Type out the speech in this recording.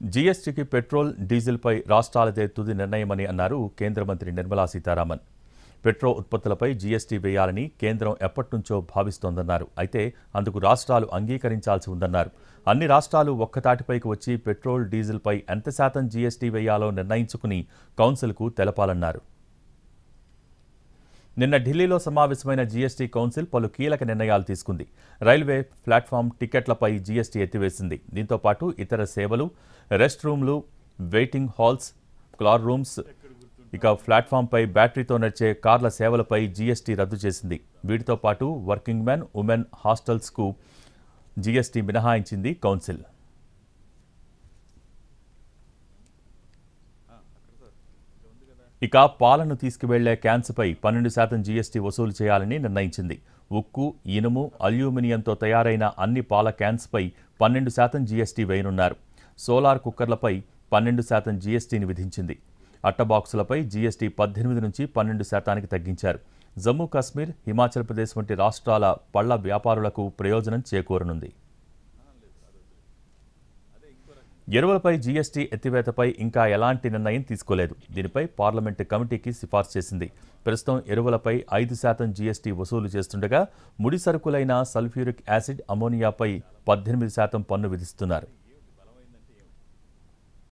జీఎస్టీకి petrol, డీజిల్పై రాష్ట్రాలదే తుది నిర్ణయమని అన్నారు కేంద్ర మంత్రి నిర్మలా సీతారామన్. పెట్రోల్ ఉత్పత్తులపై జీఎస్టీ వేయాలని కేంద్రం ఎప్పటినుంచో భావిస్తోందన్నారు. అయితే అందుకు రాష్ట్రాలు అంగీకరించాల్సి ఉందన్నారు. అన్ని రాష్ట్రాలు ఒక్కతాటిపైకి వచ్చి పెట్రోల్, డీజిల్పై ఎంత శాతం జీఎస్టీ వేయాలో నిర్ణయించుకుని కౌన్సిల్కు తెలపాలన్నారు. నిన్న ఢిల్లీలో సమావేశమైన జీఎస్టీ కౌన్సిల్ పలు కీలక నిర్ణయాలు తీసుకుంది. రైల్వే ప్లాట్ఫామ్ టికెట్లపై జీఎస్టీ ఎత్తివేసింది. దీంతో పాటు ఇతర సేవలు, రెస్ట్ రూమ్లు, వెయిటింగ్ హాల్స్, క్లార్ రూమ్స్, ఇక ప్లాట్ఫామ్పై బ్యాటరీతో నడిచే కార్ల సేవలపై జీఎస్టీ రద్దు చేసింది. వీటితో పాటు వర్కింగ్ మెన్, ఉమెన్ హాస్టల్స్కు జీఎస్టీ మినహాయించింది కౌన్సిల్. ఇక పాలను తీసుకువెళ్లే క్యాన్స్పై 12% జీఎస్టీ వసూలు చేయాలని నిర్ణయించింది. ఉక్కు, ఇనుము, అల్యూమినియంతో తయారైన అన్ని పాల క్యాన్స్పై 12% జీఎస్టీ వేయనున్నారు. సోలార్ కుక్కర్లపై 12% జీఎస్టీని విధించింది. అట్టబాక్సులపై జీఎస్టీ 18 నుంచి 12%కి తగ్గించారు. జమ్మూ కాశ్మీర్, హిమాచల్ ప్రదేశ్ వంటి రాష్ట్రాల పళ్ల వ్యాపారులకు ప్రయోజనం చేకూరనుంది. ఎరువులపై జీఎస్టీ ఎత్తివేతపై ఇంకా ఎలాంటి నిర్ణయం తీసుకోలేదు. దీనిపై పార్లమెంటు కమిటీకి సిఫార్సు చేసింది. ప్రస్తుతం ఎరువులపై 5% జీఎస్టీ వసూలు చేస్తుండగా ముడి సరుకులైన సల్ఫ్యూరిక్ యాసిడ్, అమోనియాపై 18% పన్ను విధిస్తున్నారు.